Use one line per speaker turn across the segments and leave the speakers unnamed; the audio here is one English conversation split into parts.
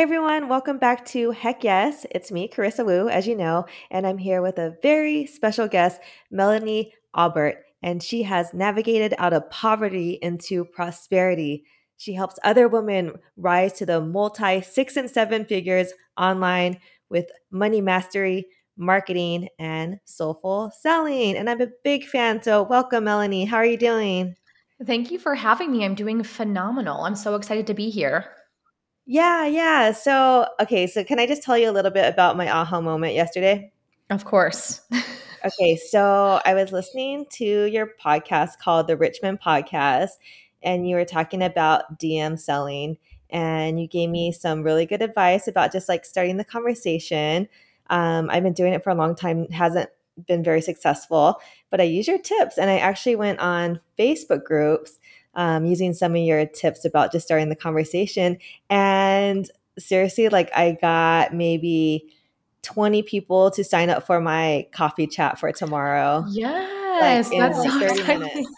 Hey everyone, welcome back to Heck Yes. It's me, Carissa Wu, as you know, and I'm here with a very special guest, Melanie Aubert, and she has navigated out of poverty into prosperity. She helps other women rise to the multi six and seven figures online with money mastery, marketing, and soulful selling. And I'm a big fan, so welcome, Melanie. How are you doing?
Thank you for having me. I'm doing phenomenal. I'm so excited to be here.
Yeah. So can I just tell you a little bit about my aha moment yesterday?
Of course.
Okay, so I was listening to your podcast called the Richmond Podcast, and you were talking about DM selling, and you gave me some really good advice about just like starting the conversation. I've been doing it for a long time, hasn't been very successful, but I use your tips, and I actually went on Facebook groups using some of your tips about just starting the conversation. And seriously, like I got maybe 20 people to sign up for my coffee chat for tomorrow, like
Yes,
in
that's
like
so
30
exciting.
minutes.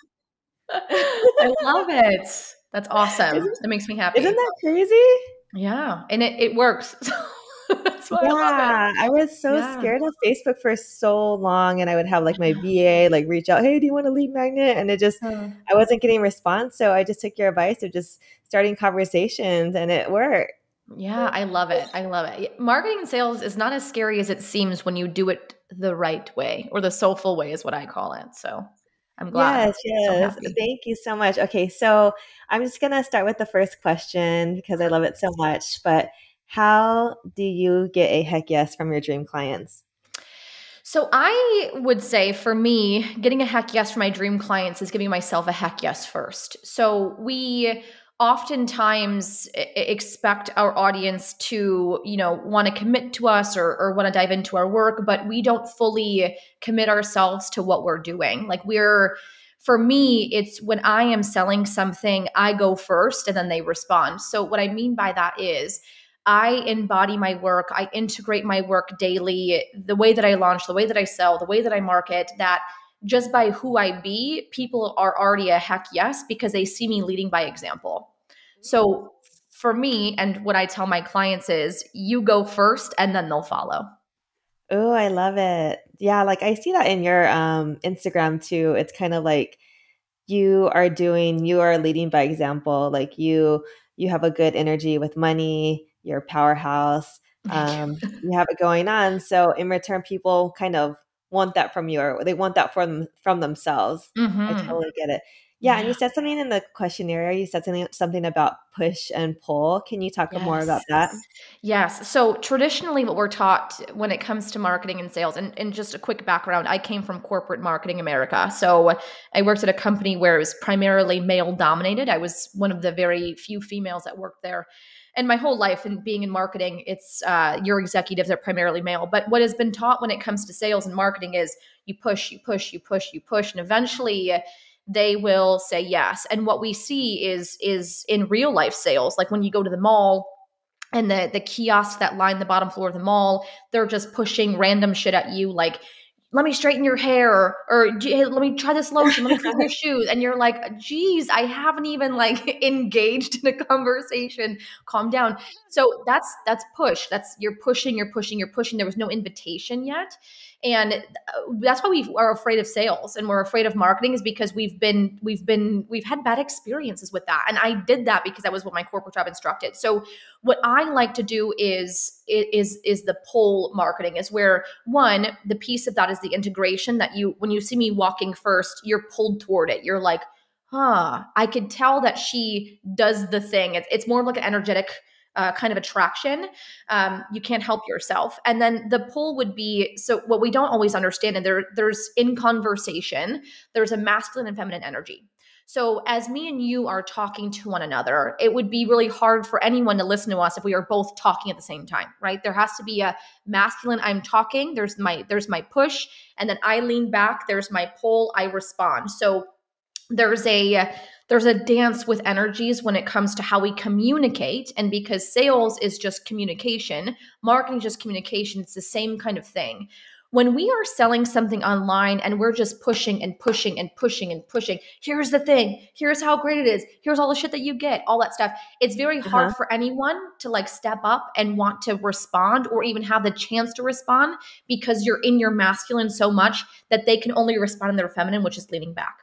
I love it. That's awesome.
Isn't,
That makes me
isn't
happy.
that crazy?
Yeah, and it works. That's why I love it.
Yeah, I was so
Yeah.
scared of Facebook for so long, and I would have like my VA like reach out, hey, do you want a lead magnet? And
Uh,
I wasn't getting response, so I just took your advice of just starting conversations, and it worked.
yeah, I love it. I love it. Marketing and sales is not as scary as it seems when you do it the right way, or the soulful way is what I call it. So I'm glad.
Yes,
So
yes.
happy.
Thank you so much. Okay, so I'm just gonna start with the first question because I love it so much. But how do you get a heck yes from your dream clients?
So I would say for me, getting a heck yes for my dream clients is giving myself a heck yes first. So we oftentimes expect our audience to, want to commit to us or want to dive into our work, but we don't fully commit ourselves to what we're doing. For me, it's when I am selling something, I go first and then they respond. So what I mean by that is, I embody my work. I integrate my work daily, the way that I launch, the way that I sell, the way that I market, that just by who I be, people are already a heck yes because they see me leading by example. So for me, and what I tell my clients is you go first and then they'll follow.
Oh, I love it. Yeah, like I see that in your Instagram too. It's kind of like you are leading by example. Like you have a good energy with money, you're a powerhouse.
Thank you.
You have it going on. So in return, people kind of want that from you, or they want that from themselves. I
Hmm.
totally get it. Yeah, and you
Yeah.
said something in the questionnaire. You said something about push and pull. Can you talk more about
Yes.
that?
Yes. So traditionally, what we're taught when it comes to marketing and sales, and just a quick background, I came from corporate marketing America. So I worked at a company where it was primarily male dominated. I was one of the very few females that worked there. And my whole life and being in marketing, it's your executives are primarily male. But what has been taught when it comes to sales and marketing is you push, you push, you push, you push, and eventually they will say yes. And what we see is in real life sales, like when you go to the mall and the kiosks that line the bottom floor of the mall, they're just pushing random shit at you, like, let me straighten your hair, or hey, let me try this lotion, let me try your shoes, and you're like, geez, I haven't even like engaged in a conversation. Calm down. So that's push. That's you're pushing, you're pushing, you're pushing. There was no invitation yet, and that's why we are afraid of sales and we're afraid of marketing, is because we've had bad experiences with that, and I did that because that was what my corporate job instructed. So what I like to do is the pull marketing, is where one, the piece of that is the integration, that you, when you see me walking first, you're pulled toward it. You're like, I could tell that she does the thing. It's more like an energetic kind of attraction. You can't help yourself. And then the pull would be, so what we don't always understand, and there's in conversation, there's a masculine and feminine energy. So as me and you are talking to one another, it would be really hard for anyone to listen to us if we are both talking at the same time, right? There has to be a masculine, I'm talking, there's my push, and then I lean back, there's my pull, I respond. So there's a dance with energies when it comes to how we communicate. And because sales is just communication, marketing is just communication, it's the same kind of thing. When we are selling something online and we're just pushing and pushing and pushing and pushing, here's the thing, here's how great it is, here's all the shit that you get, all that stuff. It's very hard
Uh-huh.
for anyone to like step up and want to respond or even have the chance to respond because you're in your masculine so much that they can only respond in their feminine, which is leaning back.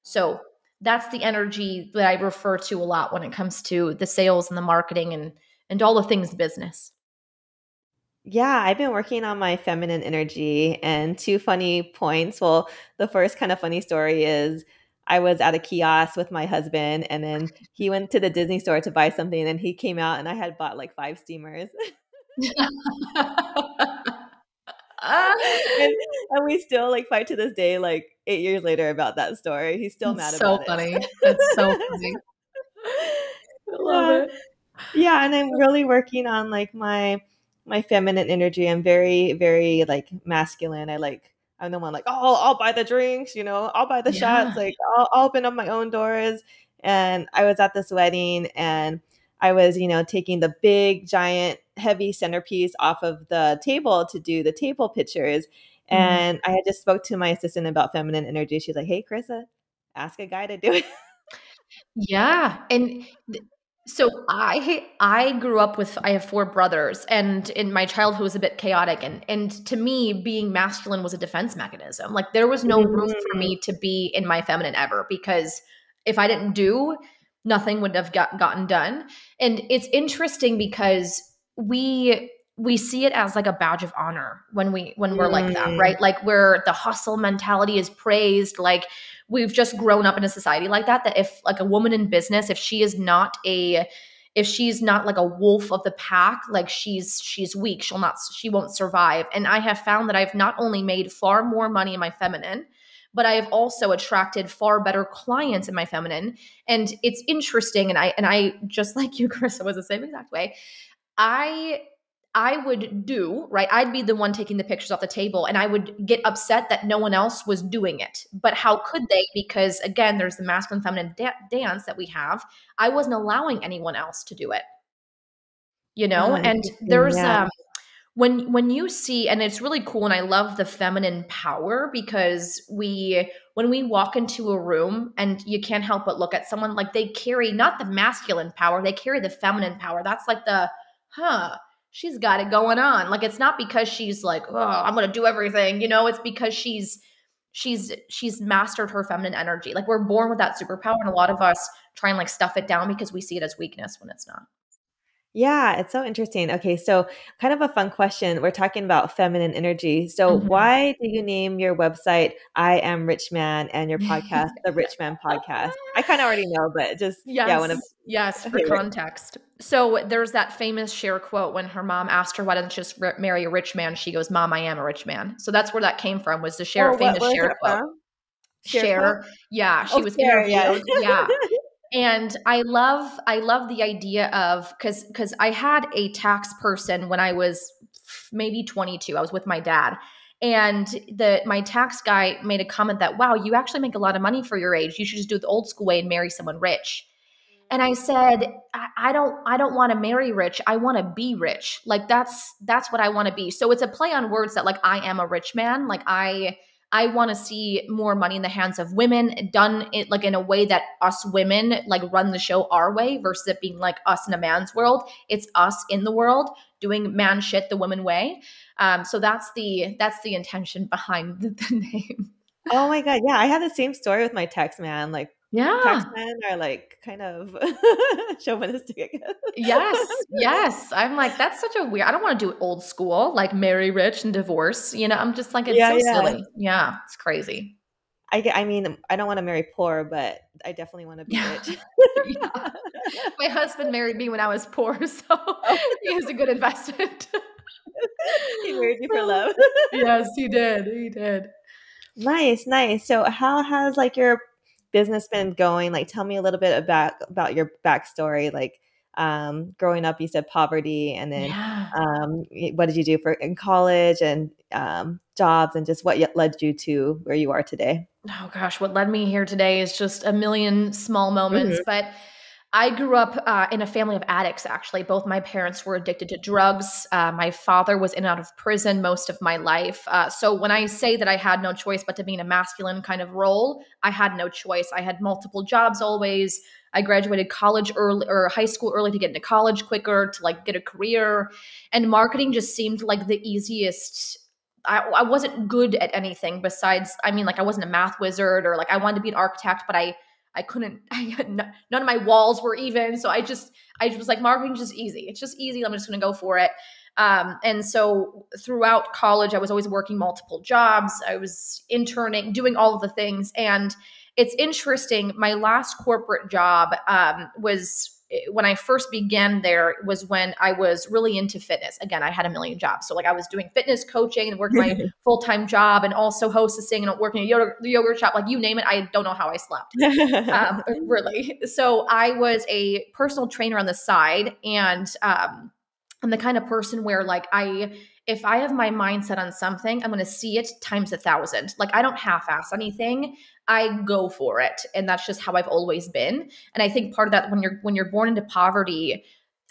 So that's the energy that I refer to a lot when it comes to the sales and the marketing and all the things business.
Yeah, I've been working on my feminine energy and two funny points. Well, the first kind of funny story is I was at a kiosk with my husband and then he went to the Disney store to buy something and he came out and I had bought like five steamers. and, and we still like fight to this day, like 8 years later about that story. He's still mad
It's so
about it.
funny. It's so funny. I love
Yeah.
it.
Yeah, and I'm really working on like my feminine energy. I'm very, very like masculine. I'm the one like, oh, I'll buy the drinks, I'll buy the shots,
Yeah.
like I'll open up my own doors. And I was at this wedding and I was, taking the big, giant, heavy centerpiece off of the table to do the table pictures.
Mm.
And I had just spoke to my assistant about feminine energy. She's like, hey, Carissa, ask a guy to do it.
Yeah, and so I grew up with I have four brothers, and in my childhood was a bit chaotic, and to me, being masculine was a defense mechanism. Like there was no room for
Mm,
me to be in my feminine ever because if I didn't do, nothing would have gotten done. And it's interesting because we see it as like a badge of honor when we're like that,
mm.
right? Like where the hustle mentality is praised, like we've just grown up in a society like that if like a woman in business if she's not like a wolf of the pack, like she's weak, she won't survive. And I have found that I've not only made far more money in my feminine, but I have also attracted far better clients in my feminine. And it's interesting, and I just like you, Carissa, was the same exact way. I I would do, right? I'd be the one taking the pictures off the table and I would get upset that no one else was doing it. But how could they? Because again, there's the masculine feminine dance that we have. I wasn't allowing anyone else to do it, you
Oh,
know? And
interesting.
there's
Yeah.
when you see, and it's really cool, and I love the feminine power because when we walk into a room and you can't help but look at someone, like they carry not the masculine power, they carry the feminine power. That's like the huh, she's got it going on. Like it's not because she's like, oh, I'm gonna do everything, you know, it's because she's mastered her feminine energy. Like we're born with that superpower, and a lot of us try and like stuff it down because we see it as weakness when it's not.
Yeah, it's so interesting. Okay, so kind of a fun question. We're talking about feminine energy. So
Mhm.
why do you name your website I Am Rich Man and your podcast The Rich Man Podcast? I kind of already know, but just yeah, I want
Yes, yes,
to
for
hear it.
context. So there's that famous Cher quote when her mom asked her why doesn't she just marry a rich man? She goes, "Mom, I am a rich man." So that's where that came from. Was the Cher
Oh, what
famous
was
Cher
that
quote?
from? Share quote?
Cher, yeah, she
Oh,
was
share, yeah.
interviewed. Yeah, and I love the idea of because I had a tax person when I was maybe 22. I was with my dad. And the my tax guy made a comment that, wow, you actually make a lot of money for your age. You should just do it the old school way and marry someone rich. And I said, I don't want to marry rich. I want to be rich. Like that's what I want to be. So it's a play on words that like I am a rich man. Like I want to see more money in the hands of women done it like in a way that us women like run the show our way versus it being like us in a man's world. It's us in the world doing man shit the woman way. So that's the intention behind the name.
Oh my God. Yeah, I had the same story with my tax man. Like tax
Yeah.
men are like kind of chauvinistic, I guess.
Yes, yes. I'm like, that's such a weird. I don't want to do it old school, like marry rich and divorce. You know, I'm just like, it's
Yeah,
so
yeah.
silly. Yeah, it's crazy.
I mean, I don't want to marry poor, but I definitely want to be
Yeah,
rich.
yeah. My husband married me when I was poor, so
Oh,
he was a good investment.
he married you for love.
Yes, he did. He did.
Nice, nice. So how has like your business been going? Like tell me a little bit about your backstory. Like growing up you said poverty and then
Yeah.
what did you do for in college and jobs and just what led you to where you are today?
Oh gosh, what led me here today is just a million small moments,
Mhm.
but I grew up in a family of addicts, actually. Both my parents were addicted to drugs. My father was in and out of prison most of my life. So when I say that I had no choice but to be in a masculine kind of role, I had no choice. I had multiple jobs always. I graduated college early or high school early to get into college quicker, to like get a career. And marketing just seemed like the easiest. I wasn't good at anything besides, I mean, like I wasn't a math wizard or like I wanted to be an architect, but I couldn't, I had none of my walls were even. So I was like, marketing's just easy. It's just easy. I'm just going to go for it. And so throughout college, I was always working multiple jobs. I was interning, doing all of the things. And it's interesting. My last corporate job was when I first began there was when I was really into fitness. Again, I had a million jobs. So like I was doing fitness coaching and working my full-time job and also hostessing and working a yogurt shop, like you name it. I don't know how I slept. Really. So I was a personal trainer on the side, and I'm the kind of person where like if I have my mindset on something, I'm going to see it times 1,000. Like I don't half-ass anything. I go for it. And that's just how I've always been. And I think part of that when you're born into poverty,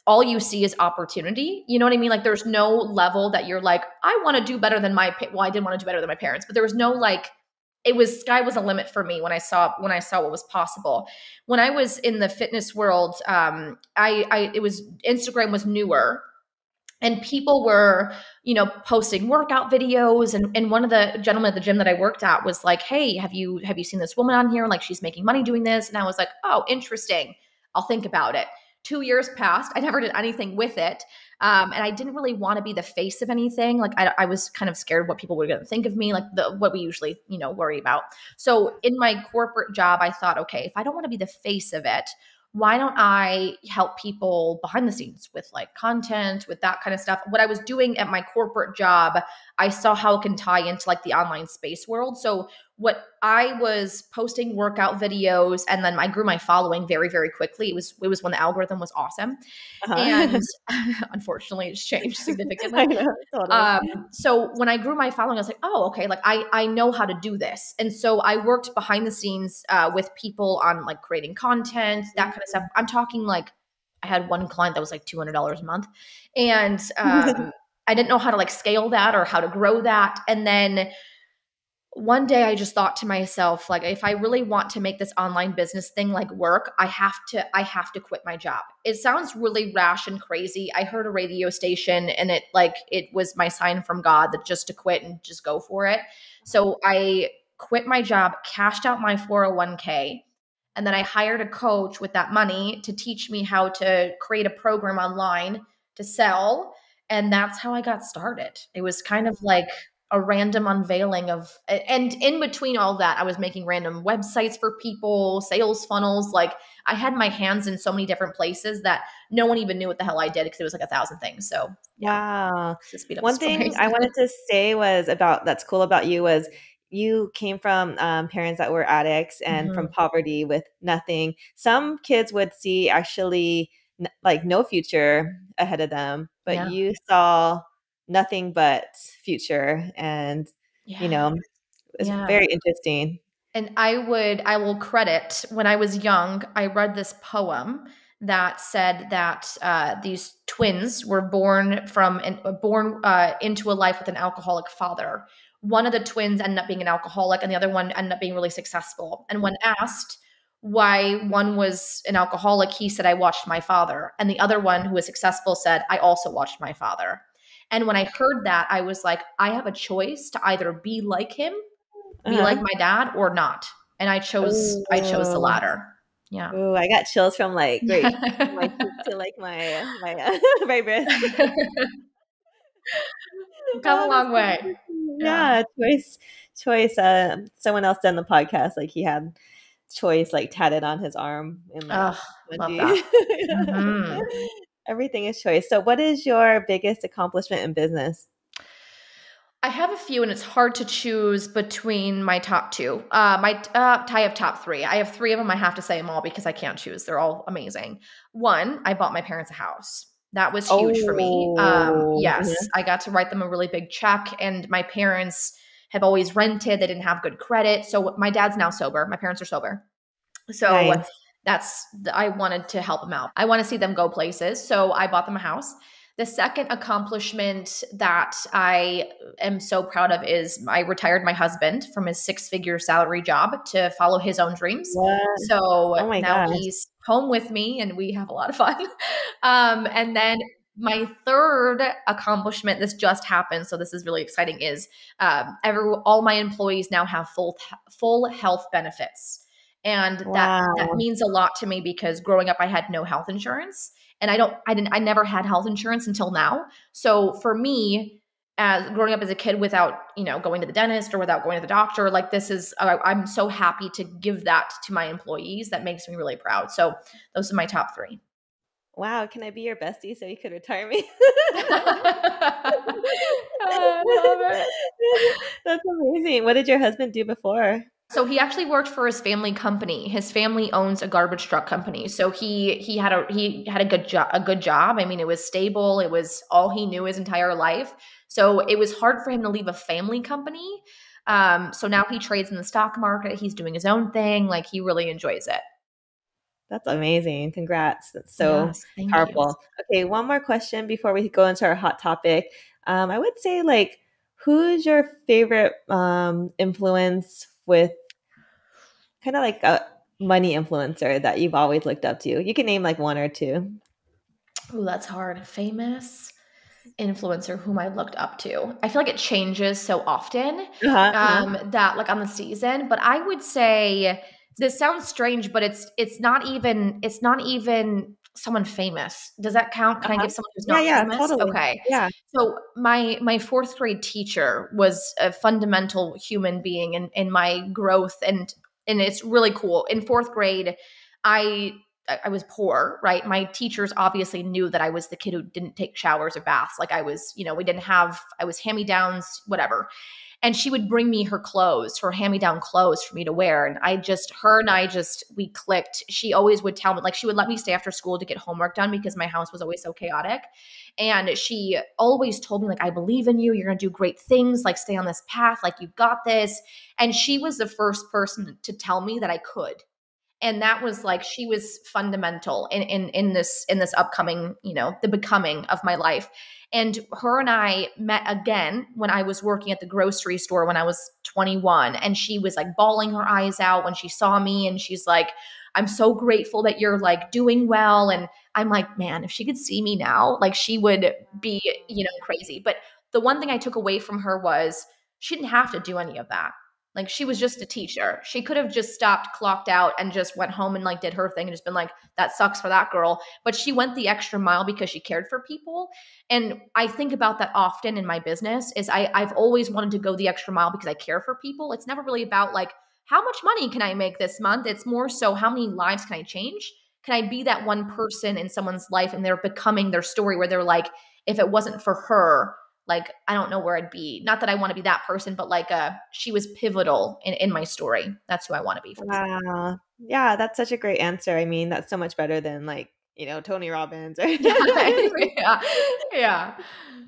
all you see is opportunity. You know what I mean? Like there's no level that you're like, I want to do better than well, I didn't want to do better than my parents, but there was no like, it was sky was a limit for me when I saw what was possible. When I was in the fitness world, it was Instagram was newer, and people were, posting workout videos. And one of the gentlemen at the gym that I worked at was like, hey, have you seen this woman on here? Like she's making money doing this. And I was like, oh, interesting. I'll think about it. 2 years passed. I never did anything with it. And I didn't really want to be the face of anything. Like I was kind of scared what people were going to think of me, like what we usually, worry about. So in my corporate job, I thought, okay, if I don't want to be the face of it, why don't I help people behind the scenes with like content, with that kind of stuff? What I was doing at my corporate job, I saw how it can tie into like the online space world. So what I was posting workout videos, and then I grew my following very, very quickly. It was when the algorithm was awesome.
Uh-huh.
And unfortunately, it's changed
I
significantly.
know, totally.
So when I grew my following, I was like, oh, okay, like I know how to do this. And so I worked behind the scenes with people on like creating content, that kind of stuff. I'm talking like I had one client that was like $200 a month. And I didn't know how to like scale that or how to grow that. And then one day I just thought to myself, like, if I really want to make this online business thing like work, I have to quit my job. It sounds really rash and crazy. I heard a radio station and it was my sign from God that just to quit and just go for it. So I quit my job, cashed out my 401k, and then I hired a coach with that money to teach me how to create a program online to sell. And that's how I got started. It was kind of like a random unveiling of, and in between all that, I was making random websites for people, sales funnels. Like I had my hands in so many different places that no one even knew what the hell I did because it was like 1,000 things. So yeah,
Wow.
to speed up the
One thing
stories.
I wanted to say was that's cool about you was you came from parents that were addicts and from
Mhm.
poverty with nothing. Some kids would see actually like no future ahead of them, but
Yeah.
you saw nothing but future, and you
Yeah.
know, it's
Yeah.
very interesting.
And I will credit when I was young, I read this poem that said that these twins were born into a life with an alcoholic father. One of the twins ended up being an alcoholic, and the other one ended up being really successful. And when asked why one was an alcoholic, he said, "I watched my father," and the other one, who was successful, said, "I also watched my father." And when I heard that, I was like, I have a choice to either be like him, be like
Uh-huh.
my dad, or not. And I chose the
Oh,
latter. Yeah.
oh, I got chills from like from my cheek to like my my wrist.
Come a
Oh, that's
long
so
way.
interesting.
Yeah.
Yeah, choice. Someone else done the podcast, like he had choice like tatted on his arm in like
Oh, love
bungee.
that. Mhm.
Everything is choice. So, what is your biggest accomplishment in business?
I have a few, and it's hard to choose between my top two. I have top three. I have three of them. I have to say them all because I can't choose. They're all amazing. One, I bought my parents a house. That was huge for me.
Oh,
Yes, I got to write them a really big check, and my parents have always rented. They didn't have good credit. So my dad's now sober. My parents are sober. So
nice.
I wanted to help them out. I want to see them go places. So I bought them a house. The second accomplishment that I am so proud of is I retired my husband from his 6-figure salary job to follow his own dreams.
What?
So
Oh my
now
gosh.
he's home with me and we have a lot of fun. And then my third accomplishment, this just happened, so this is really exciting, is all my employees now have full health benefits. And that
Wow.
means a lot to me because growing up I had no health insurance, and I never had health insurance until now. So for me, as growing up as a kid without, going to the dentist or without going to the doctor, like I'm so happy to give that to my employees. That makes me really proud. So those are my top 3.
Wow, can I be your bestie so you could retire me?
I love it.
That's amazing. What did your husband do before?
So he actually worked for his family company. His family owns a garbage truck company. So he had a good job. I mean, it was stable. It was all he knew his entire life. So it was hard for him to leave a family company. So now he trades in the stock market. He's doing his own thing. Like, he really enjoys it.
That's amazing. Congrats. That's so
Yes, thank you.
powerful. Okay, one more question before we go into our hot topic. I would say, like, who's your favorite influence with kind of like a money influencer that you've always looked up to? You can name like one or two.
Ooh, that's hard. Famous influencer whom I looked up to. I feel like it changes so often,
Uh-huh, uh-huh.
that like on the season, but I would say this sounds strange, but it's not even someone famous. Does that count? Can I
Uh-huh.
give someone who's
Yeah,
not
yeah,
famous?
totally.
Okay.
Yeah.
So my fourth grade teacher was a fundamental human being in my growth, and it's really cool. In fourth grade, I I was poor, right? My teachers obviously knew that I was the kid who didn't take showers or baths. Like, I was, I was hand-me-downs, whatever. And she would bring me her clothes, her hand-me-down clothes for me to wear. And her and I we clicked. She always would tell me, like, she would let me stay after school to get homework done because my house was always so chaotic. And she always told me, like, I believe in you. You're going to do great things. Like, stay on this path. Like, you've got this. And she was the first person to tell me that I could. And that was like, she was fundamental in this upcoming, the becoming of my life. And her and I met again when I was working at the grocery store when I was 21, and she was like bawling her eyes out when she saw me, and she's like, I'm so grateful that you're like doing well. And I'm like, man, if she could see me now, like, she would be, crazy. But the one thing I took away from her was she didn't have to do any of that. Like, she was just a teacher. She could have just stopped, clocked out, and just went home and like did her thing and just been like, that sucks for that girl. But she went the extra mile because she cared for people. And I think about that often in my business is I've always wanted to go the extra mile because I care for people. It's never really about like, how much money can I make this month? It's more so, how many lives can I change? Can I be that one person in someone's life and they're becoming their story where they're like, if it wasn't for her, like, I don't know where I'd be. Not that I want to be that person, but like, she was pivotal in my story. That's who I want to be for people.
Wow. Yeah, that's such a great answer. I mean, that's so much better than like, Tony Robbins or
Yeah, yeah, yeah.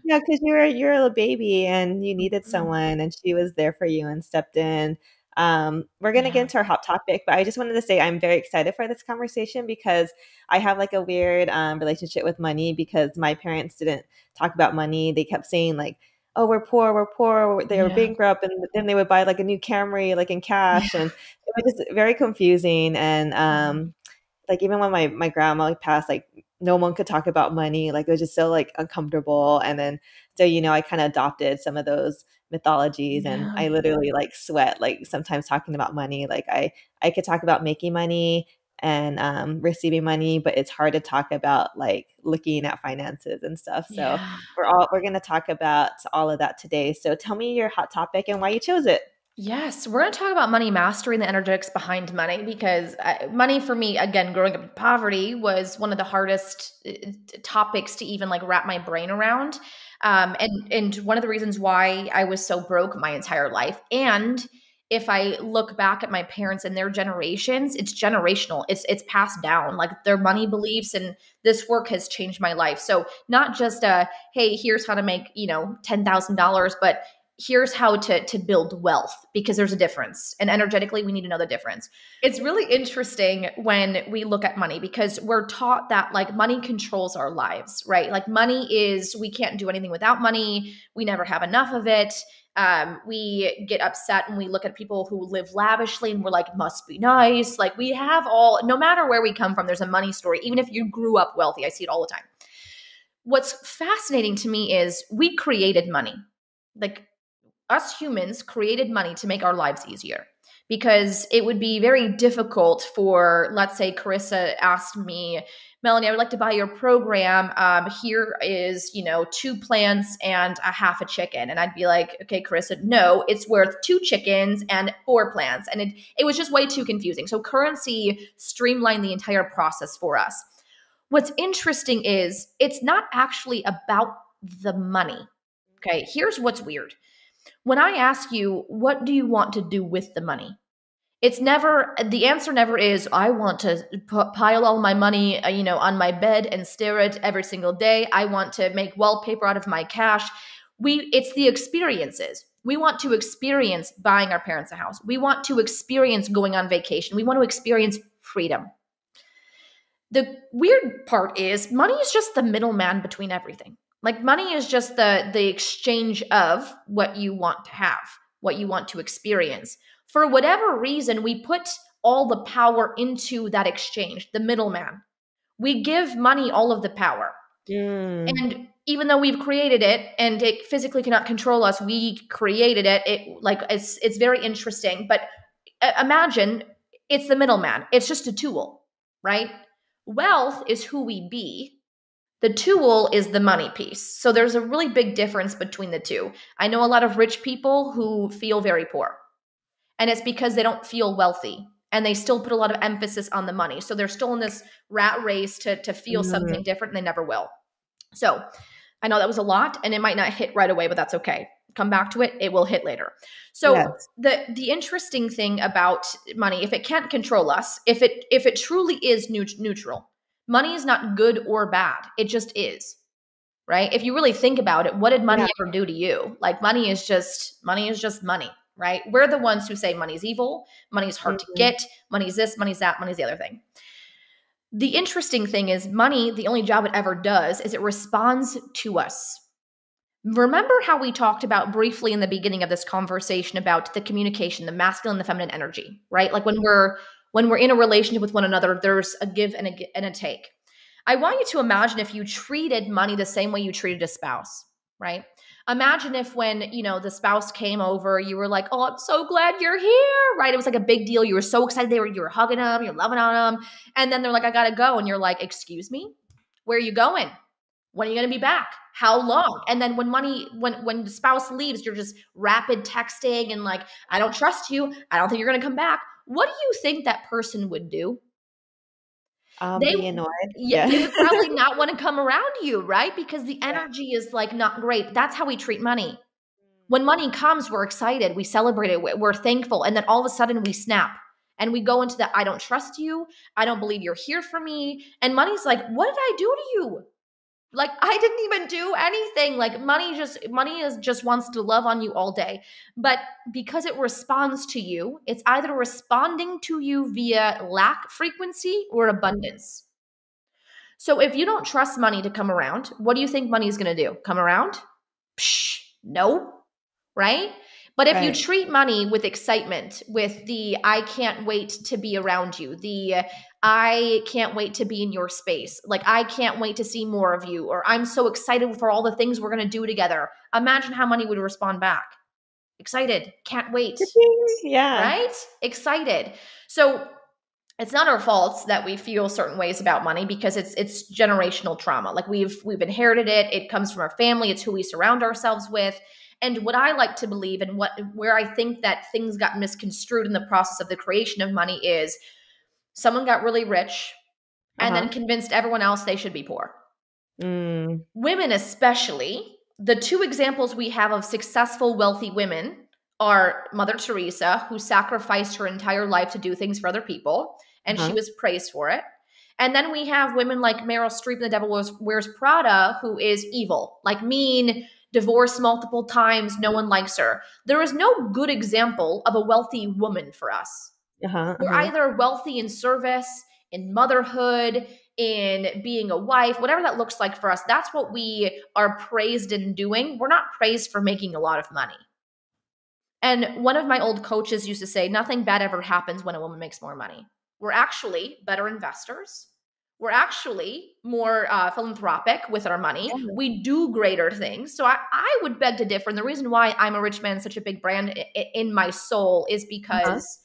Yeah, because you're a little baby and you needed
Mhm.
someone and she was there for you and stepped in. We're gonna get
Yeah.
into our hot topic, but I just wanted to say I'm very excited for this conversation because I have like a weird relationship with money because my parents didn't talk about money. They kept saying like, "Oh, we're poor, we're poor." They were
Yeah.
bankrupt, and then they would buy like a new Camry like in cash,
Yeah.
and it was just very confusing. And
Mhm.
like even when my grandma like passed, like no one could talk about money. Like it was just so like uncomfortable. And then so I kind of adopted some of those mythologies, and
Yeah.
I literally like sweat like sometimes talking about money. Like I could talk about making money and receiving money, but it's hard to talk about like looking at finances and stuff. So
Yeah.
we're gonna talk about all of that today. So tell me your hot topic and why you chose it.
Yes, we're going to talk about money mastery and the energetics behind money because money for me, again, growing up in poverty was one of the hardest topics to even like wrap my brain around. And one of the reasons why I was so broke my entire life. And if I look back at my parents and their generations, it's generational. It's passed down. Like, their money beliefs and this work has changed my life. So not just hey, here's how to make $10,000, but here's how to build wealth, because there's a difference. And energetically, we need to know the difference. It's really interesting when we look at money, because we're taught that like money controls our lives, right? Like money is, we can't do anything without money. We never have enough of it. We get upset when we look at people who live lavishly and we're like, must be nice. Like we have all, no matter where we come from, there's a money story. Even if you grew up wealthy, I see it all the time. What's fascinating to me is we created money. Like us humans created money to make our lives easier, because it would be very difficult for, let's say Carissa asked me, Melanie, I would like to buy your program. Here is, 2 plants and a half a chicken. And I'd be like, okay, Carissa, no, it's worth 2 chickens and 4 plants. And it was just way too confusing. So currency streamlined the entire process for us. What's interesting is it's not actually about the money. Okay, here's what's weird. When I ask you, what do you want to do with the money? It's never, the answer never is, I want to pile all my money, on my bed and stare at it every single day. I want to make wallpaper out of my cash. It's the experiences. We want to experience buying our parents a house. We want to experience going on vacation. We want to experience freedom. The weird part is money is just the middleman between everything. Like money is just the exchange of what you want to have, what you want to experience. For whatever reason, we put all the power into that exchange, the middleman. We give money all of the power. And even though we've created it and it physically cannot control us, we created it. It's very interesting. But imagine it's the middleman. It's just a tool, right? Wealth is who we be. The tool is the money piece. So there's a really big difference between the two. I know a lot of rich people who feel very poor. And it's because they don't feel wealthy. And they still put a lot of emphasis on the money. So they're still in this rat race to feel something different, and they never will. So I know that was a lot, and it might not hit right away, but that's okay. Come back to it. It will hit later. So yes. The interesting thing about money, if it can't control us, if it truly is neutral, money is not good or bad. It just is, right? If you really think about it, what did money ever do to you? Like money is just money, right? We're the ones who say money's evil, money's hard to get, money's this, money's that, money's the other thing. The interesting thing is money, the only job it ever does is it responds to us. Remember how we talked about briefly in the beginning of this conversation about the communication, the masculine and the feminine energy, right? Like when we're in a relationship with one another, there's a give and a take. I want you to imagine if you treated money the same way you treated a spouse, right? Imagine if when, the spouse came over, you were like, oh, I'm so glad you're here, right? It was like a big deal. You were so excited. You were hugging them, you're loving on them. And then they're like, I got to go. And you're like, excuse me, where are you going? When are you going to be back? How long? And then when the spouse leaves, you're just rapid texting and like, I don't trust you. I don't think you're going to come back. What do you think that person would do?
Be annoyed.
Yeah, they would probably not want to come around you, right? Because the energy is like not great. That's how we treat money. When money comes, we're excited. We celebrate it. We're thankful. And then all of a sudden we snap and we go into the, I don't trust you. I don't believe you're here for me. And money's like, what did I do to you? Like, I didn't even do anything. Like money just wants to love on you all day. But because it responds to you, it's either responding to you via lack frequency or abundance. So if you don't trust money to come around, what do you think money is going to do? Come around? Psh, no, right? But if you treat money with excitement, with the I can't wait to be around you, the I can't wait to be in your space, like I can't wait to see more of you, or I'm so excited for all the things we're going to do together. Imagine how money would respond back. Excited, can't wait.
Yeah.
Right? Excited. So it's not our fault that we feel certain ways about money because it's generational trauma. Like we've inherited it. It comes from our family. It's who we surround ourselves with. And what I like to believe and where I think that things got misconstrued in the process of the creation of money is someone got really rich and then convinced everyone else they should be poor. Women especially, the 2 examples we have of successful, wealthy women are Mother Teresa, who sacrificed her entire life to do things for other people, and she was praised for it. And then we have women like Meryl Streep in The Devil Wears Prada, who is evil, like mean, divorced multiple times, no one likes her. There is no good example of a wealthy woman for us.
Uh-huh,
We're
uh-huh.
either wealthy in service, in motherhood, in being a wife, whatever that looks like for us. That's what we are praised in doing. We're not praised for making a lot of money. And one of my old coaches used to say, nothing bad ever happens when a woman makes more money. We're actually better investors. We're actually more philanthropic with our money.
Yeah.
We do greater things. So I would beg to differ. And the reason why I'm a rich man, such a big brand in my soul, is
Uh-huh.
because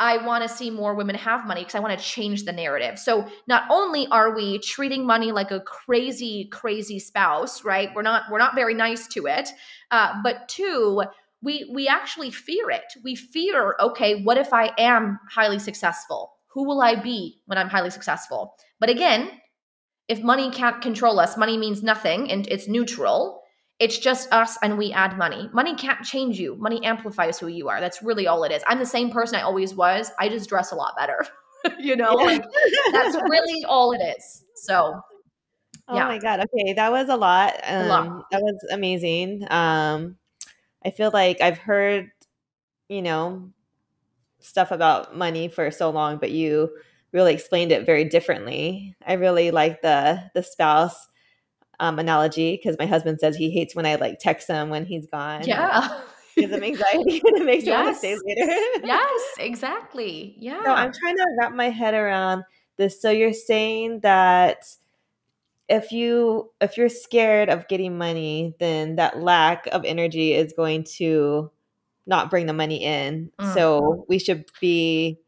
I want to see more women have money, because I want to change the narrative. So not only are we treating money like a crazy, crazy spouse, right? We're not very nice to it. But two, we actually fear it. We fear, okay, what if I am highly successful? Who will I be when I'm highly successful? But again, if money can't control us, money means nothing and it's neutral. It's just us and we add money. Money can't change you. Money amplifies who you are. That's really all it is. I'm the same person I always was. I just dress a lot better.
Yeah.
Like that's really all it is. So,
Oh
yeah,
my God. Okay, that was a lot.
a lot.
That was amazing. I feel like I've heard, you know, stuff about money for so long, but you really explained it very differently. I really like the spouse analogy because my husband says he hates when I like text him when he's gone and it
Yeah.
gives him anxiety and it makes him want to stay
Yes.
later.
Yes, exactly.
So
Yeah.
I'm trying to wrap my head around this. So you're saying that if you're scared of getting money, then that lack of energy is going to not bring the money in.
Mm.
So we should be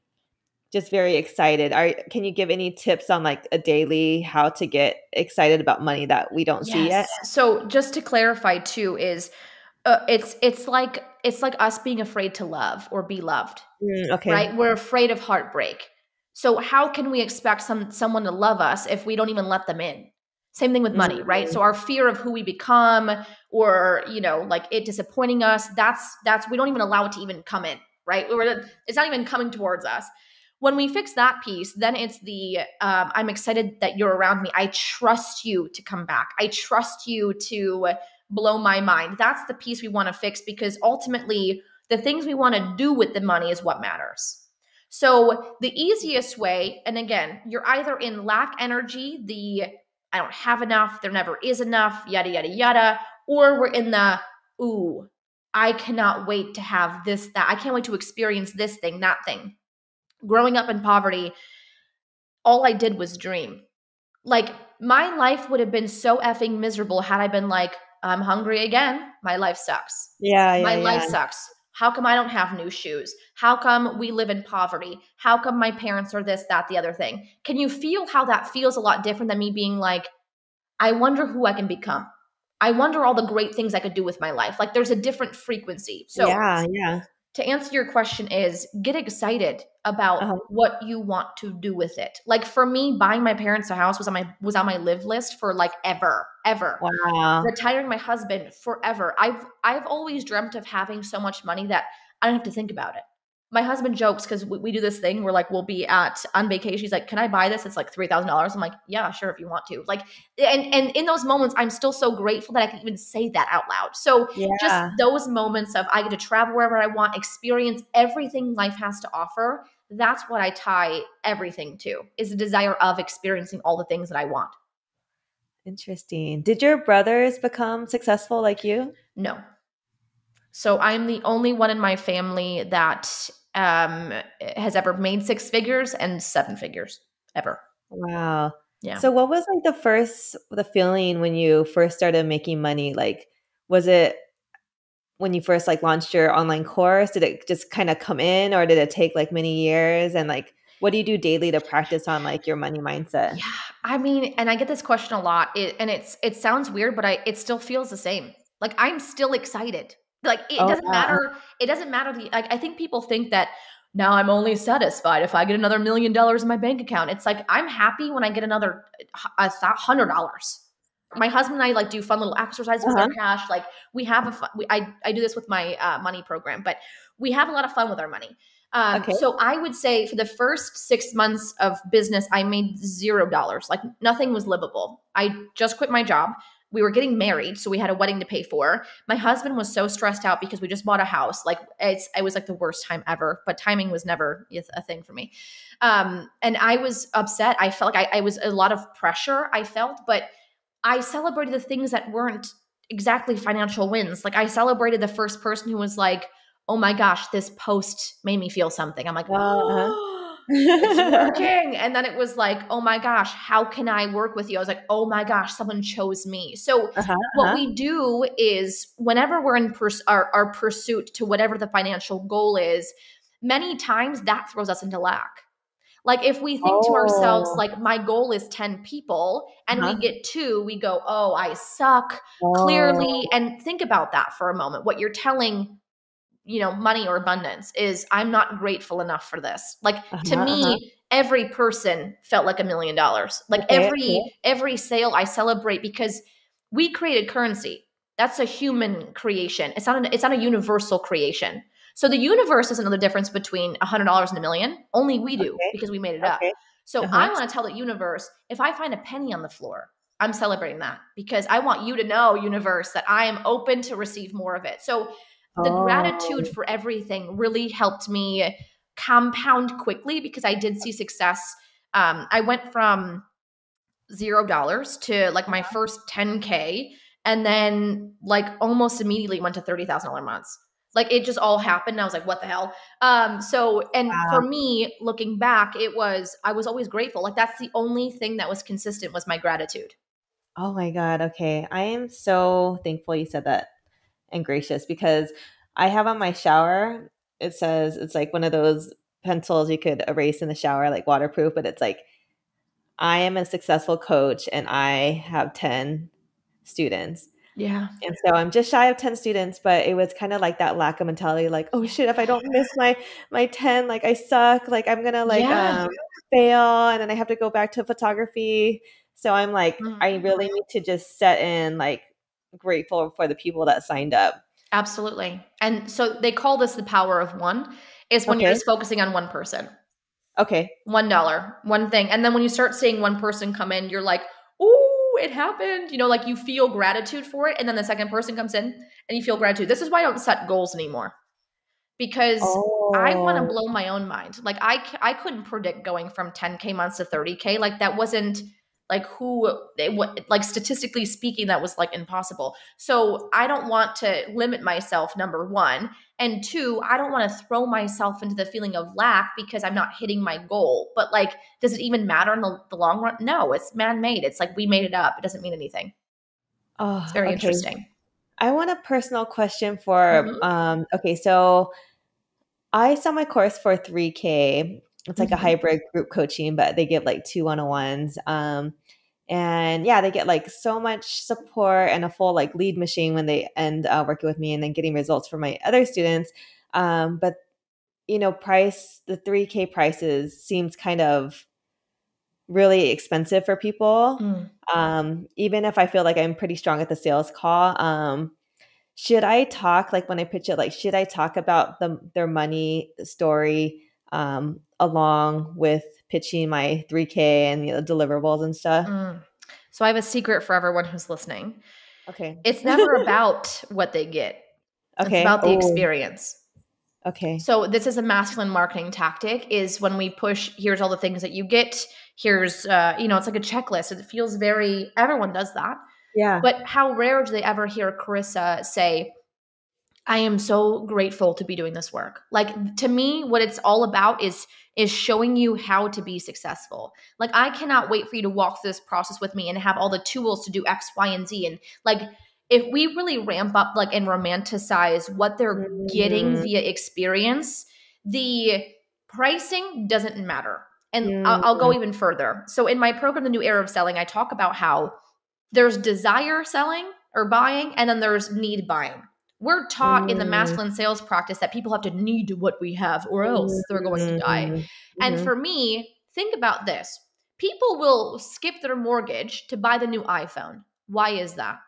just very excited. Can you give any tips on like a daily how to get excited about money that we don't see yet?
Yes. So just to clarify too is it's like us being afraid to love or be loved,
Okay.
right? We're afraid of heartbreak. So how can we expect someone to love us if we don't even let them in? Same thing with money, right?
Mm,
So our fear of who we become, or like it disappointing us, that's we don't even allow it to even come in, right? It's not even coming towards us. When we fix that piece, then it's the I'm excited that you're around me. I trust you to come back. I trust you to blow my mind. That's the piece we want to fix, because ultimately the things we want to do with the money is what matters. So the easiest way, and again, you're either in lack energy, the I don't have enough, there never is enough, yada, yada, yada, or we're in the, ooh, I cannot wait to have this, that. I can't wait to experience this thing, that thing. Growing up in poverty, all I did was dream. Like, my life would have been so effing miserable had I been like, I'm hungry again. My life sucks.
yeah,
My
yeah,
life
yeah.
sucks. How come I don't have new shoes? How come we live in poverty? How come my parents are this, that, the other thing? Can you feel how that feels a lot different than me being like, I wonder who I can become? I wonder all the great things I could do with my life. Like, there's a different frequency. So,
Yeah, yeah.
to answer your question is get excited about
Uh-huh.
what you want to do with it. Like for me, buying my parents a house was on my live list for like ever.
Wow.
Retiring my husband forever. I've always dreamt of having so much money that I don't have to think about it. My husband jokes because we do this thing where like we'll be on vacation. He's like, "Can I buy this? It's like $3,000." I'm like, "Yeah, sure, if you want to." Like, and in those moments, I'm still so grateful that I can even say that out loud. So just
Yeah.
those moments of I get to travel wherever I want, experience everything life has to offer. That's what I tie everything to, is the desire of experiencing all the things that I want.
Interesting. Did your brothers become successful like you?
No. So I'm the only one in my family that has ever made six figures and seven figures ever.
Wow.
Yeah.
So what was like the feeling when you first started making money? Like, was it when you first like launched your online course? Did it just kind of come in or did it take like many years? And like, what do you do daily to practice on like your money mindset?
Yeah. I mean, and I get this question a lot. It sounds weird, but it still feels the same. Like I'm still excited. Like it
Oh
doesn't
yeah.
matter. It doesn't matter. Like I think people think that now I'm only satisfied if I get another $1 million in my bank account. It's like I'm happy when I get another $100. My husband and I like do fun little exercises with our
Uh-huh.
cash. Like we have I do this with my money program, but we have a lot of fun with our money.
Okay.
So I would say for the first 6 months of business, I made $0. Like nothing was livable. I just quit my job. we were getting married, so we had a wedding to pay for. My husband was so stressed out because we just bought a house. Like it was like the worst time ever, but timing was never a thing for me. And I was upset. I felt like I was a lot of pressure I felt, but I celebrated the things that weren't exactly financial wins. Like I celebrated the first person who was like, oh my gosh, this post made me feel something. I'm like,
Uh-huh.
oh, it's working. And then it was like, oh my gosh, how can I work with you? I was like, oh my gosh, someone chose me. So
Uh-huh,
what
uh-huh.
we do is whenever we're in our pursuit to whatever the financial goal is, many times that throws us into lack. Like if we think to ourselves,
Oh.
like my goal is 10 people and we
Uh-huh.
get 2, we go, oh, I suck clearly.
Oh.
And think about that for a moment. What you're telling, money or abundance is I'm not grateful enough for this. Like to
Uh-huh, uh-huh.
me, every person felt like $1 million. Like
Okay, okay.
every sale I celebrate because we created currency. That's a human creation. It's not a universal creation. So the universe doesn't know the difference between $100 and $1 million. Only we do
Okay,
because we made it up.
okay.
So
Uh-huh.
I want to tell the universe, if I find a penny on the floor, I'm celebrating that because I want you to know, universe, that I am open to receive more of it. So the gratitude
Oh.
for everything really helped me compound quickly because I did see success. I went from $0 to like my first 10K and then like almost immediately went to $30,000 months. Like it just all happened. And I was like, what the hell? And for
Wow.
me, looking back, I was always grateful. Like that's the only thing that was consistent was my gratitude.
Oh my God. Okay. I am so thankful you said that and gracious because I have on my shower, it says it's like one of those pencils you could erase in the shower, like waterproof, but it's like, I am a successful coach and I have 10 students.
Yeah.
And so I'm just shy of 10 students, but it was kind of like that lack of mentality, like, oh shit, if I don't miss my 10, like I suck, like I'm gonna
Yeah.
fail and then I have to go back to photography. So I'm like,
Mm,
I really need to just set in like grateful for the people that signed up.
absolutely. And so they call this the power of one, is when you're
Okay.
just focusing on one person.
Okay.
$1, one thing. And then when you start seeing one person come in, you're like, "Ooh, it happened." Like you feel gratitude for it. And then the second person comes in and you feel gratitude. This is why I don't set goals anymore because I want to
Oh.
blow my own mind. Like I couldn't predict going from 10K months to 30K. Like that wasn't like like statistically speaking, that was like impossible. So I don't want to limit myself, number one. And two, I don't want to throw myself into the feeling of lack because I'm not hitting my goal. But like, does it even matter in the long run? No, it's man-made. It's like we made it up. It doesn't mean anything. It's
Oh,
very
okay.
interesting.
I want a personal question for
Mm-hmm.
okay, so I saw my course for 3K. It's like a
Mm-hmm.
hybrid group coaching, but they give like 2 1-on-ones. And yeah, they get like so much support and a full like lead machine when they end working with me and then getting results for my other students. But the 3K prices seems kind of really expensive for people.
Mm.
Even if I feel like I'm pretty strong at the sales call. Should I talk like when I pitch it, like should I talk about their money story along with pitching my 3K and deliverables and stuff?
Mm. So I have a secret for everyone who's listening.
Okay.
It's never about what they get. It's
Okay.
about the
Oh,
experience.
okay.
So this is a masculine marketing tactic is when we push, here's all the things that you get. Here's, it's like a checklist. It feels everyone does that.
Yeah.
But how rare do they ever hear Carissa say, I am so grateful to be doing this work. Like to me, what it's all about is showing you how to be successful. Like I cannot wait for you to walk through this process with me and have all the tools to do X, Y, and Z. And like if we really ramp up like and romanticize what they're getting
Mm,
via experience, the pricing doesn't matter. And I'll go
mm,
even further. So in my program, The New Era of Selling, I talk about how there's desire selling or buying, and then there's need buying. We're taught in the
mm,
masculine sales practice that people have to need what we have or else they're going to die.
mm,
And
mhm.
for me, think about this. People will skip their mortgage to buy the new iPhone. Why is that?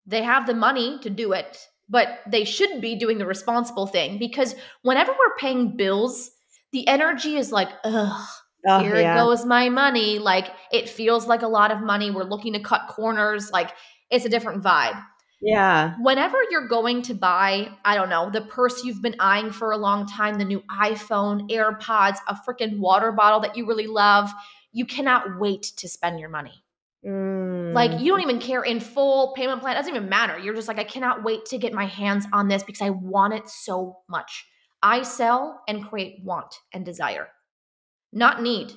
They have the money to do it, but they should be doing the responsible thing because whenever we're paying bills, the energy is like, ugh.
Oh,
Here
yeah.
goes my money. Like it feels like a lot of money. We're looking to cut corners. Like it's a different vibe.
Yeah.
Whenever you're going to buy, I don't know, the purse you've been eyeing for a long time, the new iPhone, AirPods, a freaking water bottle that you really love, you cannot wait to spend your money. Like
Mm.
you don't even care in full payment plan. It doesn't even matter. You're just like, I cannot wait to get my hands on this because I want it so much. I sell and create want and desire, not need.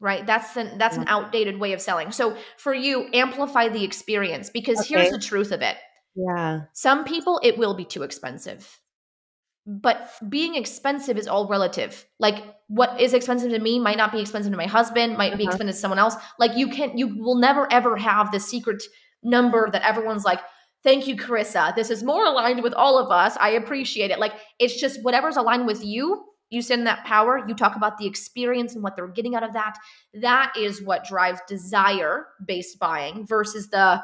Right? That's
Yeah.
an outdated way of selling. So for you, amplify the experience because here's
Okay.
the truth of it.
Yeah.
Some people it will be too expensive. But being expensive is all relative. Like what is expensive to me might not be expensive to my husband, might be
Uh-huh.
expensive to someone else. Like you will never ever have the secret number that everyone's like, thank you, Carissa. This is more aligned with all of us. I appreciate it. Like it's just whatever's aligned with you, you send that power, you talk about the experience and what they're getting out of that. That is what drives desire based buying versus the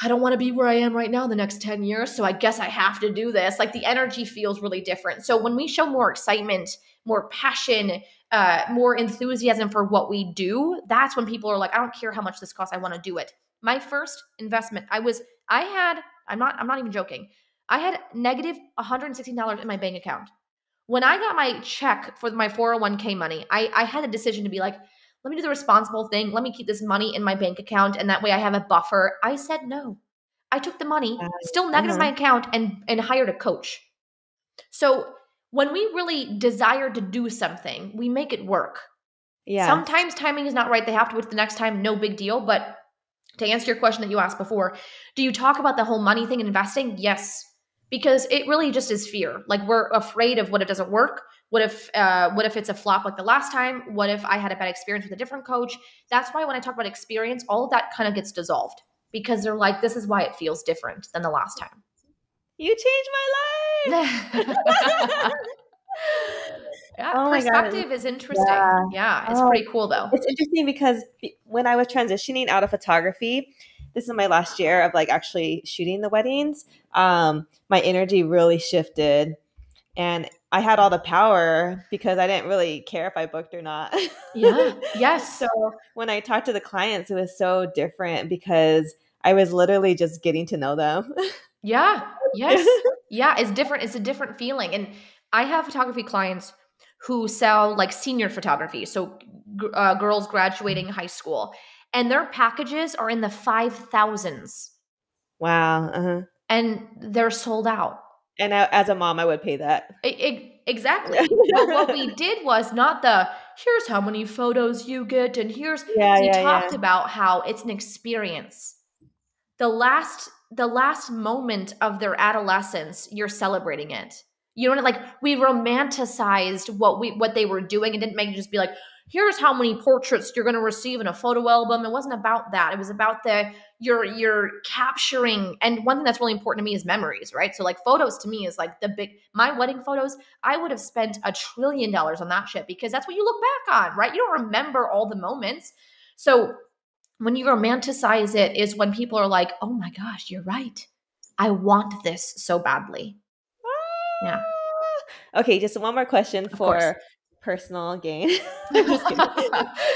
I don't want to be where I am right now in the next 10 years. So I guess I have to do this. Like the energy feels really different. So when we show more excitement, more passion, more enthusiasm for what we do, that's when people are like, I don't care how much this costs. I want to do it. My first investment, I'm not even joking. I had negative $116 in my bank account. When I got my check for my 401k money, I had a decision to be like, let me do the responsible thing. Let me keep this money in my bank account. And that way I have a buffer. I said no. I took the money, still negative
Uh-huh.
my account, and hired a coach. So when we really desire to do something, we make it work.
Yes.
Sometimes timing is not right. They have to wait the next time, no big deal. But to answer your question that you asked before, do you talk about the whole money thing and investing? Yes, because it really just is fear. Like we're afraid of what if it doesn't work. What if it's a flop like the last time? What if I had a bad experience with a different coach? That's why when I talk about experience, all of that kind of gets dissolved because they're like, this is why it feels different than the last time.
You changed my life.
Yeah,
Oh my God.
perspective is interesting.
Yeah.
Yeah, it's
Oh,
pretty cool though.
it's interesting because when I was transitioning out of photography, this is my last year of like actually shooting the weddings. My energy really shifted, and I had all the power because I didn't really care if I booked or not.
Yeah. Yes.
So when I talked to the clients, it was so different because I was literally just getting to know them.
Yeah. Yes. Yeah. It's different. It's a different feeling. And I have photography clients who sell like senior photography. So girls graduating high school and their packages are in the 5,000s
Wow. Uh-huh.
and they're sold out.
And as a mom, I would pay that.
Exactly. But what we did was not the here's how many photos you get and here's
Yeah,
we
yeah, yeah.
talked about how it's an experience. The last moment of their adolescence, you're celebrating it. You know, like we romanticized what they were doing and didn't make it just be like, here's how many portraits you're going to receive in a photo album. It wasn't about that. It was about the you're capturing. And one thing that's really important to me is memories, right? So like photos to me is like my wedding photos. I would have spent $1 trillion on that shit because that's what you look back on, right? You don't remember all the moments. So when you romanticize it is when people are like, oh my gosh, you're right. I want this so badly. Yeah,
Okay, just one more question
of course.
for personal gain. I'm just kidding.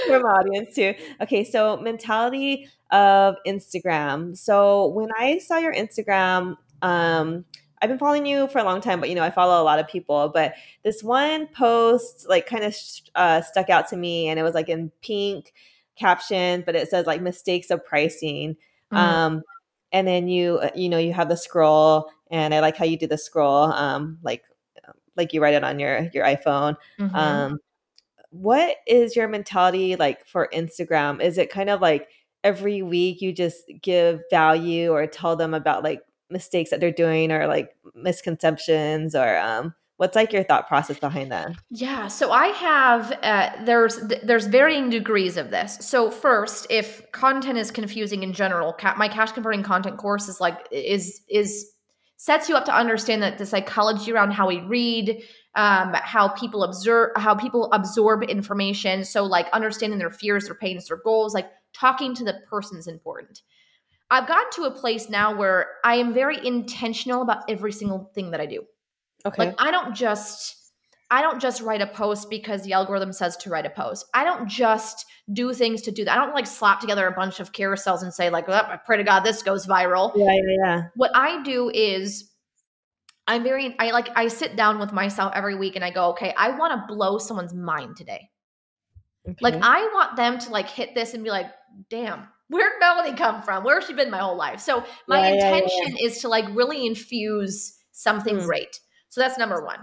For my audience too. Okay, so mentality of Instagram. So when I saw your Instagram, I've been following you for a long time, but I follow a lot of people. But this one post like kind of stuck out to me, and it was like in pink caption, but it says like mistakes of pricing.
Mm,
Um, and then you have the scroll, and I like how you do the scroll, like you write it on your iPhone.
mhm.
Um, what is your mentality like for Instagram? Is it kind of like every week you just give value or tell them about like mistakes that they're doing or like misconceptions or what's like your thought process behind that?
Yeah, so I have there's varying degrees of this. So first, if content is confusing in general, my cash converting content course is like is sets you up to understand that the psychology around how we read, how people absorb information. So like understanding their fears, their pains, their goals, like talking to the person is important. I've gotten to a place now where I am very intentional about every single thing that I do. Like
Okay.
I don't just write a post because the algorithm says to write a post. I don't just do things to do that. I don't like slap together a bunch of carousels and say like, oh, I pray to God this goes viral.
Yeah, yeah, yeah.
What I do is I sit down with myself every week and I go, okay, I want to blow someone's mind today. Like,
Okay.
I want them to like hit this and be like, damn, where'd Melanie come from? Where's she been my whole life? So my
Yeah, yeah,
intention is to like really infuse something
yeah.
great. So that's number one.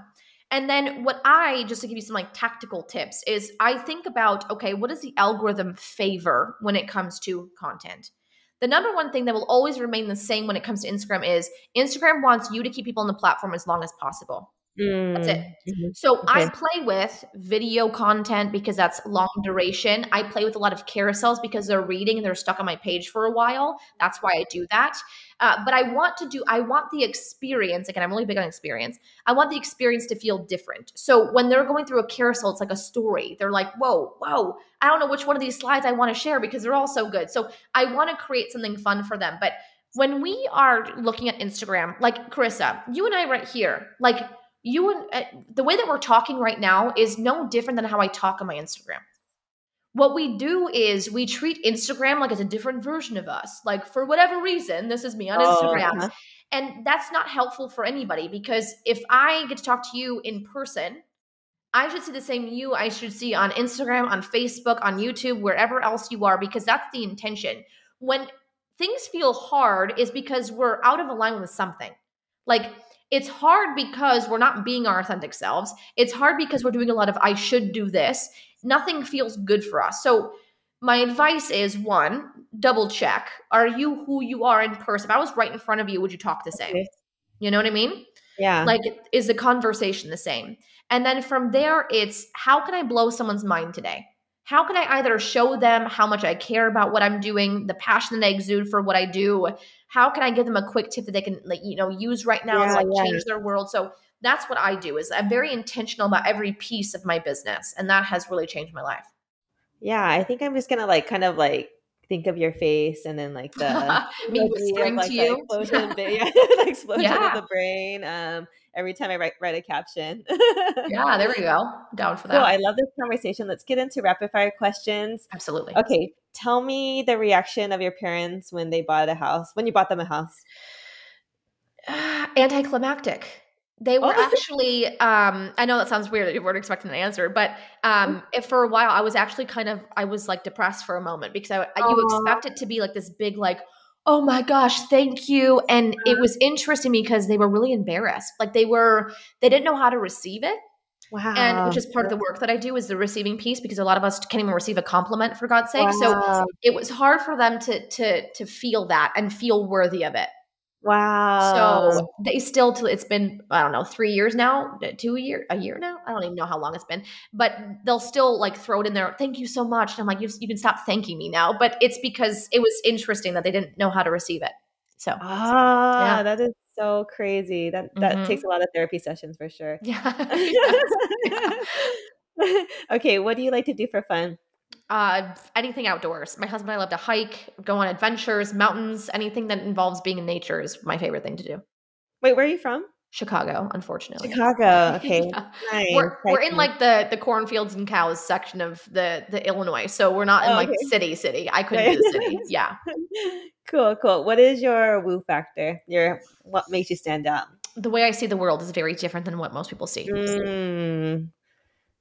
And then just to give you some like tactical tips, is I think about, okay, what does the algorithm favor when it comes to content? The number one thing that will always remain the same when it comes to Instagram is Instagram wants you to keep people on the platform as long as possible. That's it.
Mhm.
So I
Okay.
play with video content because that's long duration. I play with a lot of carousels because they're reading and they're stuck on my page for a while. That's why I do that. But I want the experience. Again, I'm really big on experience. I want the experience to feel different. So when they're going through a carousel, it's like a story. They're like, whoa, whoa, I don't know which one of these slides I want to share because they're all so good. So I want to create something fun for them. But when we are looking at Instagram, like Carissa, you and I right here, like, the way that we're talking right now is no different than how I talk on my Instagram. What we do is we treat Instagram like it's a different version of us. Like, for whatever reason, this is me on
Oh,
Instagram.
uh-huh.
And that's not helpful for anybody, because if I get to talk to you in person, I should see the same you I should see on Instagram, on Facebook, on YouTube, wherever else you are, because that's the intention. When things feel hard is because we're out of alignment with something. Like, it's hard because we're not being our authentic selves. It's hard because we're doing a lot of I should do this. Nothing feels good for us. So my advice is, one, double check. Are you who you are in person? If I was right in front of you, would you talk the same?
Okay.
You know what I mean?
Yeah.
Like, is the conversation the same? And then from there, it's how can I blow someone's mind today? How can I either show them how much I care about what I'm doing, the passion that I exude for what I do? How can I give them a quick tip that they can, like, use right now to
Yeah,
like
yeah.
change their world? So that's what I do. Is I'm very intentional about every piece of my business, and that has really changed my life.
Yeah, I think I'm just gonna like kind of like think of your face and then like the
Me
emoji of
whispering to
like the
you.
explosion, yeah, the explosion of
Yeah.
the brain. Every time I write a caption.
Yeah, there we go. Down for
Cool.
that.
I love this conversation. Let's get into rapid fire questions.
Absolutely.
Okay, tell me the reaction of your parents when they bought a house, when you bought them a house.
Anticlimactic. They were
Oh,
actually, I know that sounds weird that you weren't expecting an answer, but if for a while I was actually I was like depressed for a moment, because you
oh,
expect it to be like this big, like, oh my gosh, thank you. And it was interesting because they were really embarrassed. Like, they didn't know how to receive it. And which
wow.
is part of the work that I do, is the receiving piece, because a lot of us can't even receive a compliment, for God's sake. So
Wow.
it was hard for them to feel that and feel worthy of it. So
Wow.
they still, it's been, I don't know, 3 years now, a year now. I don't even know how long it's been, but they'll still like throw it in there. Thank you so much. And I'm like, you can stop thanking me now. But it's because it was interesting that they didn't know how to receive it. So
Ah,
yeah.
that is so crazy. That takes
Hmm.
a lot of therapy sessions for sure.
Yeah. Yes. Yeah.
Okay, what do you like to do for fun?
Anything outdoors. My husband and I love to hike, go on adventures, mountains, anything that involves being in nature is my favorite thing to do.
Wait, where are you from?
Chicago, unfortunately.
Chicago. Okay.
Yeah.
Nice.
We're in
Hiking.
like the cornfields and cows section of the Illinois. So we're not in
Oh,
like
okay.
city. I couldn't
Yeah.
do the city. Yeah.
Cool, cool. What is your woo factor? What makes you stand out?
The way I see the world is very different than what most people see.
Mm,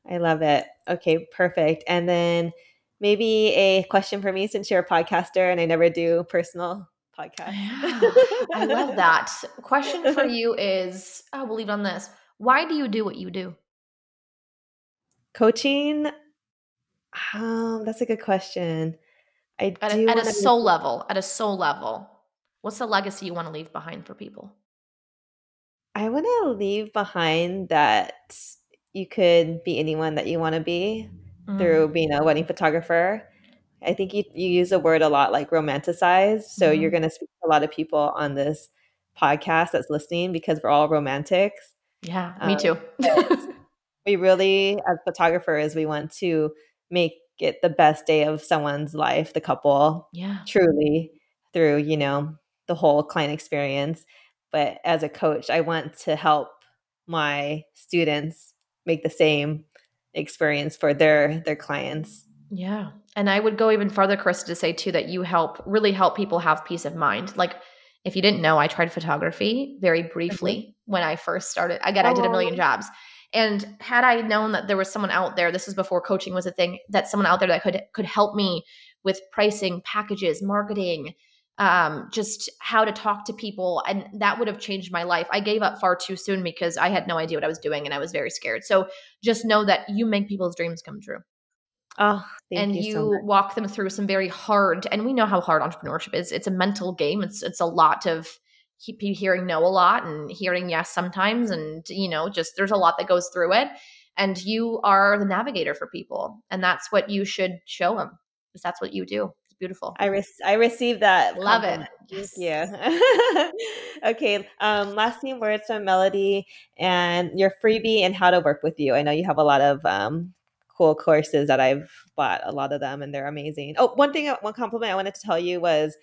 I love it. Okay, perfect. And then maybe a question for me, since you're a podcaster and I never do personal podcasts.
Yeah. I love that. Question for you is, we'll leave it on this. Why do you do what you do?
Coaching, that's a good question. I do
At a
want to
soul level, what's the legacy you want to leave behind for people?
I want to leave behind that you could be anyone that you want to be
Mm,
through being a wedding photographer. I think you use the word a lot, like romanticized. So you're
mhm.
going to speak to a lot of people on this podcast that's listening because we're all romantics.
Yeah,
Um,
me too.
we really, as photographers, we want to make it the best day of someone's life, the couple,
Yeah.
truly through, the whole client experience. But as a coach, I want to help my students make the same experience for their clients.
Yeah. And I would go even farther, Carissa, to say too that you really help people have peace of mind. Like, if you didn't know, I tried photography very
Mhm.
briefly when I first started. Again, I did a million
Oh,
jobs. And had I known that there was someone out there, this was before coaching was a thing, that someone out there that could help me with pricing, packages, marketing, just how to talk to people, and that would have changed my life. I gave up far too soon because I had no idea what I was doing and I was very scared. So just know that you make people's dreams come true,
oh, thank
and
you so
you
much.
walk them through some very hard, and we know how hard entrepreneurship is. It's a mental game. It's a lot of hearing no a lot and hearing yes sometimes, and just there's a lot that goes through it, and you are the navigator for people, and that's what you should show them, because that's what you do. It's beautiful.
I received that
Love it.
compliment. Thank
Yes.
you. Okay, last few words from Melody and your freebie and how to work with you. I know you have a lot of cool courses that I've bought a lot of them and they're amazing. Oh, one compliment I wanted to tell you was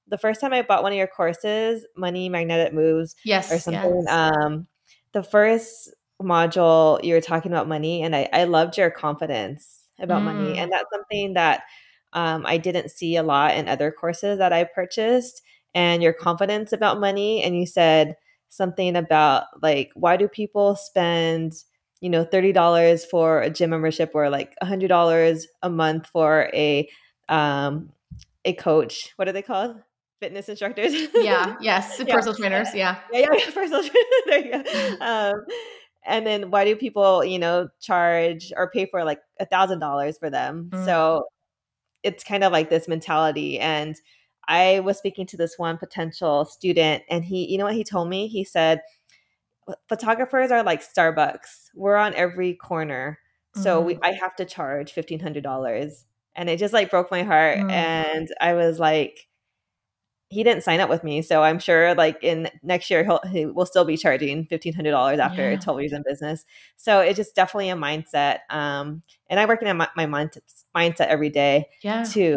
the first time I bought one of your courses, Money Magnetic Moves or
Yes.
something,
Yes.
the first module you were talking about money, and I loved your confidence about money. And
Mm,
that's something that I didn't see a lot in other courses that I purchased. And your confidence about money, and you said something about like, why do people spend, $30 for a gym membership or like $100 a month for um, a coach? What are they called? Fitness instructors.
yeah. Yes.
Yeah.
Personal trainers. Yeah.
Yeah, personal trainer. There you go. And then why do people, charge or pay for like $1,000 for them?
Mm,
So it's kind of like this mentality. And I was speaking to this one potential student, and he, you know what he told me? He said, photographers are like Starbucks. We're on every corner. So
mm,
I have to charge $1,500. And it just like broke my heart.
mm.
And I was like, he didn't sign up with me, so I'm sure like in next year he will still be charging $1,500 after
Yeah.
12 years in business. So it's just definitely a mindset. And I work in my mindset every day
Yeah.
too.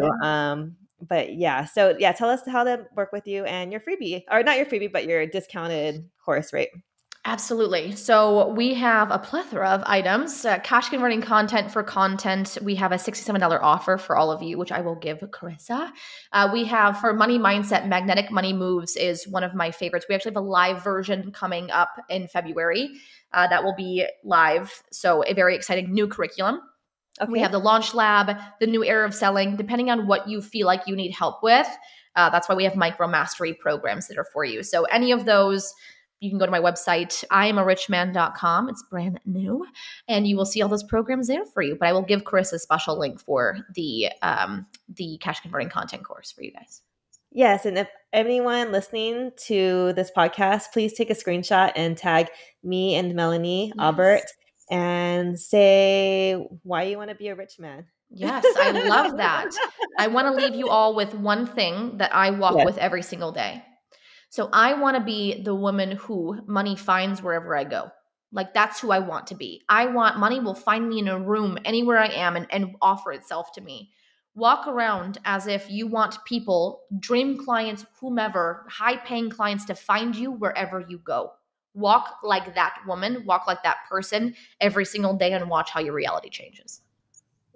But yeah, so yeah, tell us how to work with you and your freebie, or not your freebie, but your discounted course rate.
Absolutely. So we have a plethora of items, cash converting content for content. We have a $67 offer for all of you, which I will give Carissa. We have for money mindset, magnetic money moves is one of my favorites. We actually have a live version coming up in February that will be live. So a very exciting new curriculum. We have
Okay.
the launch lab, the new era of selling, depending on what you feel like you need help with. That's why we have micro mastery programs that are for you. So any of those, you can go to my website, iamarichman.com. It's brand new, and you will see all those programs there for you. But I will give Chris a special link for the cash converting content course for you guys.
Yes, and if anyone listening to this podcast, please take a screenshot and tag me and Melanie Aubert
Yes.
and say why you want to be a rich man.
Yes, I love that. I want to leave you all with one thing that I walk
Yes.
with every single day. So I want to be the woman who money finds wherever I go. Like that's who I want to be. I want money will find me in a room anywhere I am and offer itself to me. Walk around as if you want people, dream clients, whomever, high paying clients to find you wherever you go. Walk like that woman, walk like that person every single day and watch how your reality changes.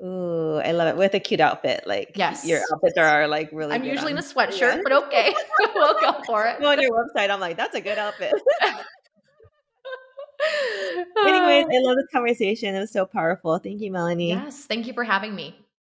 Ooh, I love it. With a cute outfit. Like your
Yes.
outfits are like really
I'm
good
usually in a
on. Yeah.
sweatshirt, but okay. We'll go for it.
Go on your website. I'm like, that's a good outfit. Anyways, I love this conversation. It was so powerful. Thank you, Melanie.
Yes. Thank you for having me.